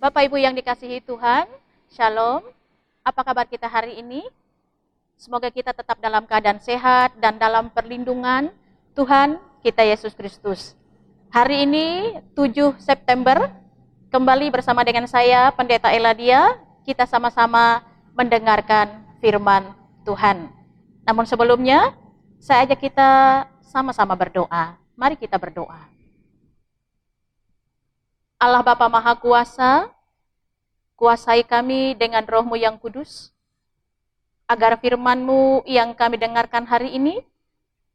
Bapak Ibu yang dikasihi Tuhan, Shalom. Apa kabar kita hari ini? Semoga kita tetap dalam keadaan sehat dan dalam perlindungan Tuhan kita Yesus Kristus. Hari ini 7 September, kembali bersama dengan saya Pendeta Eladia, kita sama-sama mendengarkan firman Tuhan. Namun sebelumnya, saya ajak kita sama-sama berdoa. Mari kita berdoa. Allah Bapa Maha Kuasa, kuasai kami dengan Roh-Mu yang kudus, agar firman-Mu yang kami dengarkan hari ini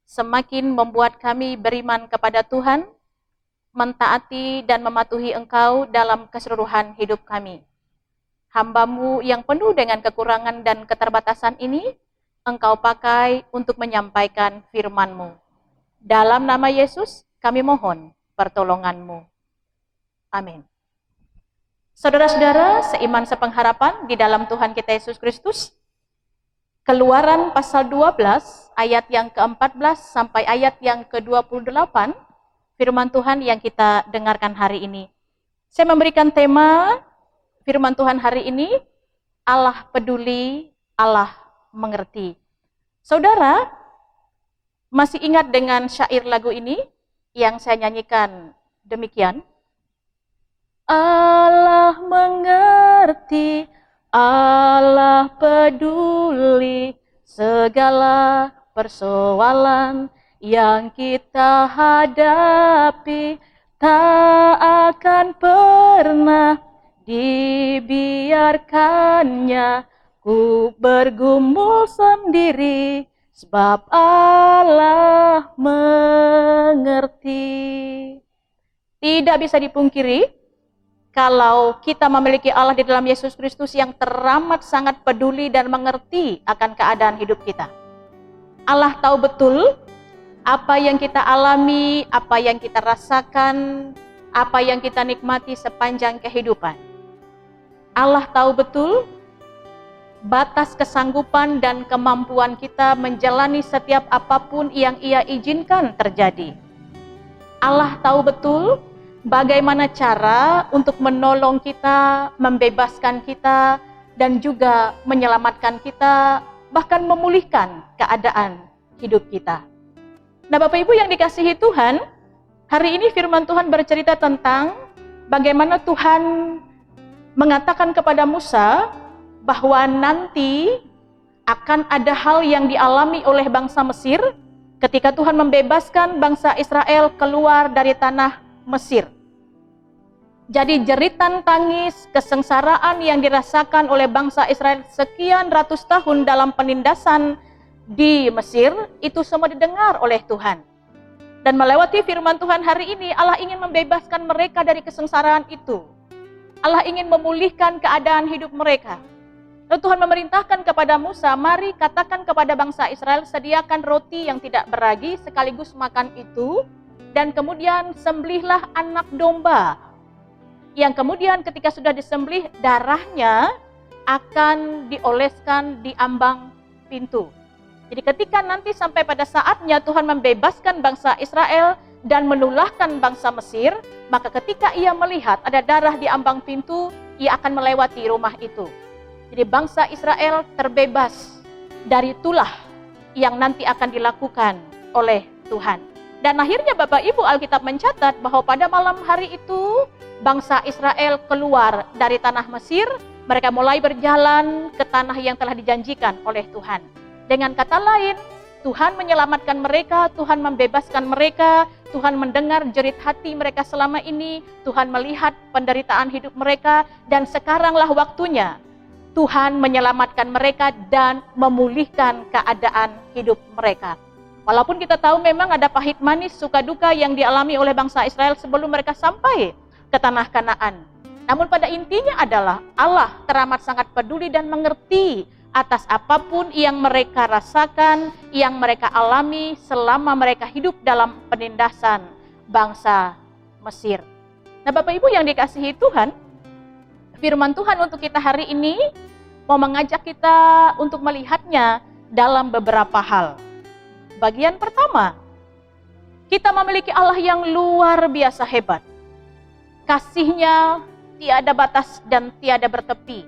semakin membuat kami beriman kepada Tuhan, mentaati dan mematuhi Engkau dalam keseluruhan hidup kami. Hamba-Mu yang penuh dengan kekurangan dan keterbatasan ini, Engkau pakai untuk menyampaikan firman-Mu. Dalam nama Yesus, kami mohon pertolongan-Mu. Amin. Saudara-saudara, seiman sepengharapan di dalam Tuhan kita Yesus Kristus, Keluaran pasal 12 ayat yang ke-14 sampai ayat yang ke-28, firman Tuhan yang kita dengarkan hari ini. Saya memberikan tema firman Tuhan hari ini, Allah peduli, Allah mengerti. Saudara, masih ingat dengan syair lagu ini yang saya nyanyikan demikian? Allah mengerti, Allah peduli segala persoalan yang kita hadapi, tak akan pernah dibiarkannya ku bergumul sendiri, sebab Allah mengerti. Tidak bisa dipungkiri, kalau kita memiliki Allah di dalam Yesus Kristus yang teramat sangat peduli dan mengerti akan keadaan hidup kita. Allah tahu betul apa yang kita alami, apa yang kita rasakan, apa yang kita nikmati sepanjang kehidupan. Allah tahu betul batas kesanggupan dan kemampuan kita menjalani setiap apapun yang Ia izinkan terjadi. Allah tahu betul bagaimana cara untuk menolong kita, membebaskan kita, dan juga menyelamatkan kita, bahkan memulihkan keadaan hidup kita. Nah, Bapak Ibu yang dikasihi Tuhan, hari ini firman Tuhan bercerita tentang bagaimana Tuhan mengatakan kepada Musa bahwa nanti akan ada hal yang dialami oleh bangsa Mesir ketika Tuhan membebaskan bangsa Israel keluar dari tanah Mesir. Jadi jeritan tangis, kesengsaraan yang dirasakan oleh bangsa Israel sekian ratus tahun dalam penindasan di Mesir, itu semua didengar oleh Tuhan. Dan melewati firman Tuhan hari ini, Allah ingin membebaskan mereka dari kesengsaraan itu. Allah ingin memulihkan keadaan hidup mereka. Lalu Tuhan memerintahkan kepada Musa, mari katakan kepada bangsa Israel, sediakan roti yang tidak beragi sekaligus makan itu, dan kemudian sembelihlah anak domba, yang kemudian ketika sudah disembelih, darahnya akan dioleskan di ambang pintu. Jadi ketika nanti sampai pada saatnya Tuhan membebaskan bangsa Israel dan menulahkan bangsa Mesir, maka ketika ia melihat ada darah di ambang pintu, ia akan melewati rumah itu. Jadi bangsa Israel terbebas dari tulah yang nanti akan dilakukan oleh Tuhan. Dan akhirnya Bapak Ibu, Alkitab mencatat bahwa pada malam hari itu bangsa Israel keluar dari tanah Mesir, mereka mulai berjalan ke tanah yang telah dijanjikan oleh Tuhan. Dengan kata lain, Tuhan menyelamatkan mereka, Tuhan membebaskan mereka, Tuhan mendengar jerit hati mereka selama ini, Tuhan melihat penderitaan hidup mereka, dan sekaranglah waktunya Tuhan menyelamatkan mereka dan memulihkan keadaan hidup mereka. Walaupun kita tahu memang ada pahit manis, suka duka yang dialami oleh bangsa Israel sebelum mereka sampai ke tanah Kanaan. Namun pada intinya adalah Allah teramat sangat peduli dan mengerti atas apapun yang mereka rasakan, yang mereka alami selama mereka hidup dalam penindasan bangsa Mesir. Nah, Bapak Ibu yang dikasihi Tuhan, firman Tuhan untuk kita hari ini mau mengajak kita untuk melihatnya dalam beberapa hal. Bagian pertama, kita memiliki Allah yang luar biasa hebat. Kasih-Nya tiada batas dan tiada bertepi.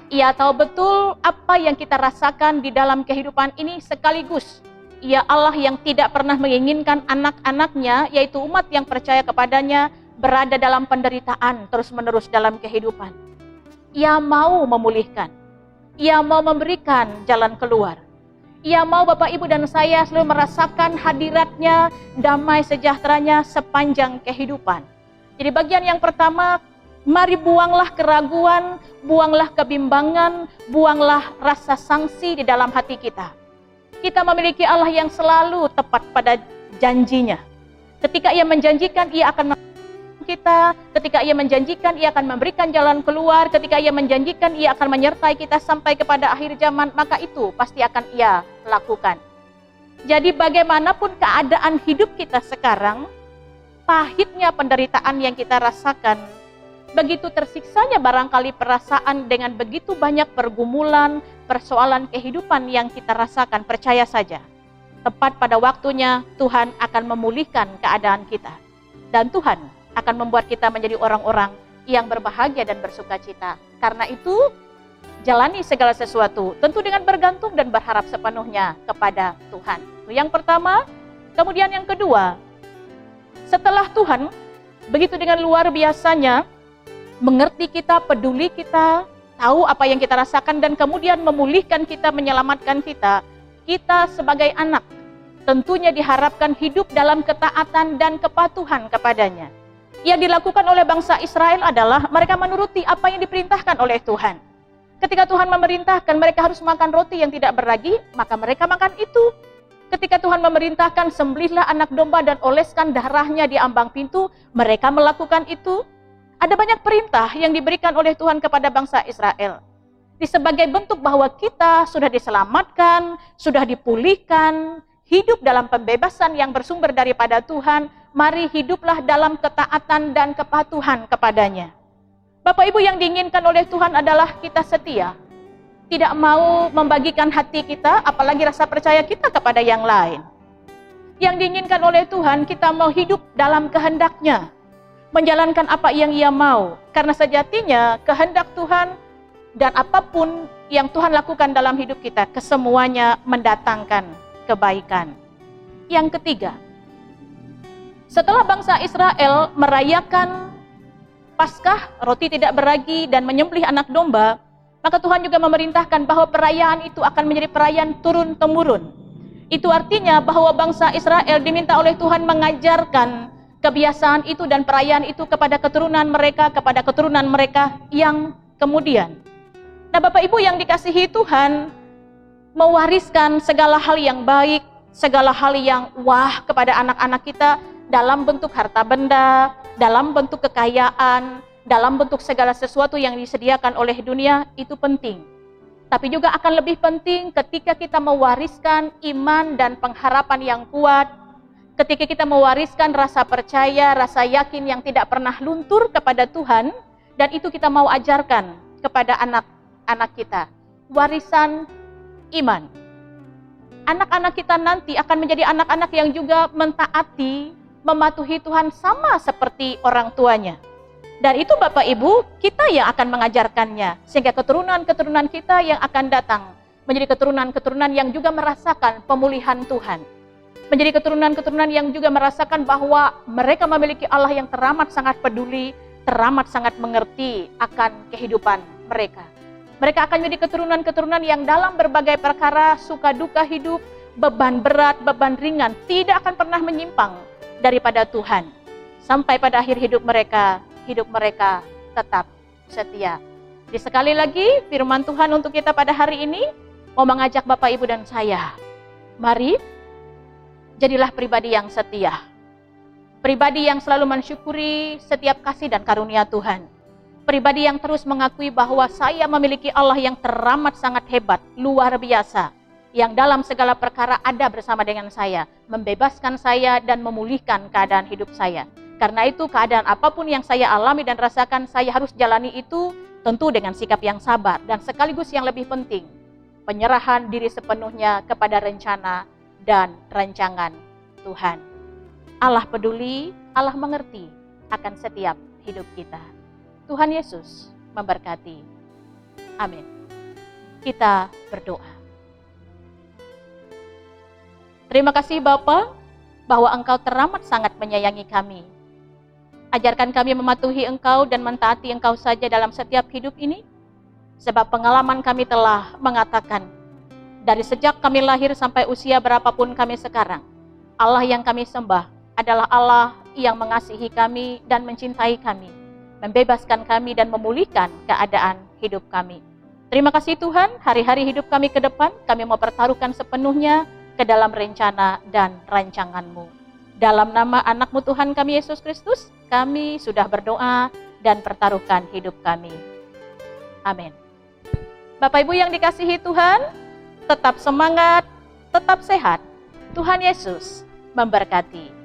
Ia tahu betul apa yang kita rasakan di dalam kehidupan ini, sekaligus Ia Allah yang tidak pernah menginginkan anak-anaknya, yaitu umat yang percaya kepadanya, berada dalam penderitaan terus-menerus dalam kehidupan. Ia mau memulihkan, Ia mau memberikan jalan keluar. Ia mau Bapak Ibu dan saya selalu merasakan hadiratnya, damai sejahteranya sepanjang kehidupan. Jadi bagian yang pertama, mari buanglah keraguan, buanglah kebimbangan, buanglah rasa sangsi di dalam hati kita. Kita memiliki Allah yang selalu tepat pada janjinya. Ketika Ia menjanjikan, Ia akan membantu kita. Ketika Ia menjanjikan, Ia akan memberikan jalan keluar. Ketika Ia menjanjikan, Ia akan menyertai kita sampai kepada akhir zaman, maka itu pasti akan Ia lakukan. Jadi bagaimanapun keadaan hidup kita sekarang, pahitnya penderitaan yang kita rasakan, begitu tersiksanya barangkali perasaan dengan begitu banyak pergumulan, persoalan kehidupan yang kita rasakan, percaya saja, tepat pada waktunya Tuhan akan memulihkan keadaan kita. Dan Tuhan akan membuat kita menjadi orang-orang yang berbahagia dan bersuka cita. Karena itu, jalani segala sesuatu, tentu dengan bergantung dan berharap sepenuhnya kepada Tuhan. Itu yang pertama. Kemudian yang kedua, setelah Tuhan begitu dengan luar biasanya mengerti kita, peduli kita, tahu apa yang kita rasakan, dan kemudian memulihkan kita, menyelamatkan kita, kita sebagai anak tentunya diharapkan hidup dalam ketaatan dan kepatuhan kepadanya. Yang dilakukan oleh bangsa Israel adalah mereka menuruti apa yang diperintahkan oleh Tuhan. Ketika Tuhan memerintahkan mereka harus makan roti yang tidak beragi, maka mereka makan itu. Ketika Tuhan memerintahkan sembelihlah anak domba dan oleskan darahnya di ambang pintu, mereka melakukan itu. Ada banyak perintah yang diberikan oleh Tuhan kepada bangsa Israel. Sebagai bentuk bahwa kita sudah diselamatkan, sudah dipulihkan, hidup dalam pembebasan yang bersumber daripada Tuhan, mari hiduplah dalam ketaatan dan kepatuhan kepadanya. Bapak Ibu, yang diinginkan oleh Tuhan adalah kita setia. Tidak mau membagikan hati kita, apalagi rasa percaya kita kepada yang lain. Yang diinginkan oleh Tuhan, kita mau hidup dalam kehendak-Nya, menjalankan apa yang Ia mau. Karena sejatinya kehendak Tuhan dan apapun yang Tuhan lakukan dalam hidup kita, kesemuanya mendatangkan kebaikan. Yang ketiga, setelah bangsa Israel merayakan Paskah, roti tidak beragi, dan menyembelih anak domba, maka Tuhan juga memerintahkan bahwa perayaan itu akan menjadi perayaan turun-temurun. Itu artinya bahwa bangsa Israel diminta oleh Tuhan mengajarkan kebiasaan itu dan perayaan itu kepada keturunan mereka yang kemudian. Nah, Bapak Ibu yang dikasihi Tuhan, mewariskan segala hal yang baik, segala hal yang wah kepada anak-anak kita dalam bentuk harta benda, dalam bentuk kekayaan, dalam bentuk segala sesuatu yang disediakan oleh dunia, itu penting. Tapi juga akan lebih penting ketika kita mewariskan iman dan pengharapan yang kuat, ketika kita mewariskan rasa percaya, rasa yakin yang tidak pernah luntur kepada Tuhan, dan itu kita mau ajarkan kepada anak-anak kita. Warisan iman. Anak-anak kita nanti akan menjadi anak-anak yang juga mentaati, mematuhi Tuhan sama seperti orang tuanya. Dan itu Bapak Ibu, kita yang akan mengajarkannya, sehingga keturunan-keturunan kita yang akan datang menjadi keturunan-keturunan yang juga merasakan pemulihan Tuhan. Menjadi keturunan-keturunan yang juga merasakan bahwa mereka memiliki Allah yang teramat sangat peduli, teramat sangat mengerti akan kehidupan mereka. Mereka akan menjadi keturunan-keturunan yang dalam berbagai perkara, suka duka hidup, beban berat, beban ringan, tidak akan pernah menyimpang daripada Tuhan. Sampai pada akhir hidup mereka tetap setia. Jadi sekali lagi firman Tuhan untuk kita pada hari ini mau mengajak Bapak Ibu dan saya, mari jadilah pribadi yang setia. Pribadi yang selalu mensyukuri setiap kasih dan karunia Tuhan. Pribadi yang terus mengakui bahwa saya memiliki Allah yang teramat sangat hebat, luar biasa, yang dalam segala perkara ada bersama dengan saya, membebaskan saya dan memulihkan keadaan hidup saya. Karena itu keadaan apapun yang saya alami dan rasakan, saya harus jalani itu tentu dengan sikap yang sabar. Dan sekaligus yang lebih penting, penyerahan diri sepenuhnya kepada rencana dan rancangan Tuhan. Allah peduli, Allah mengerti akan setiap hidup kita. Tuhan Yesus memberkati. Amin. Kita berdoa. Terima kasih Bapa, bahwa Engkau teramat sangat menyayangi kami. Ajarkan kami mematuhi Engkau dan mentaati Engkau saja dalam setiap hidup ini, sebab pengalaman kami telah mengatakan, dari sejak kami lahir sampai usia berapapun kami sekarang, Allah yang kami sembah adalah Allah yang mengasihi kami dan mencintai kami, membebaskan kami dan memulihkan keadaan hidup kami. Terima kasih Tuhan, hari-hari hidup kami ke depan, kami mau pertaruhkan sepenuhnya ke dalam rencana dan rancangan-Mu. Dalam nama anak-Mu Tuhan kami Yesus Kristus, kami sudah berdoa dan pertaruhkan hidup kami. Amin. Bapak Ibu yang dikasihi Tuhan, tetap semangat, tetap sehat. Tuhan Yesus memberkati.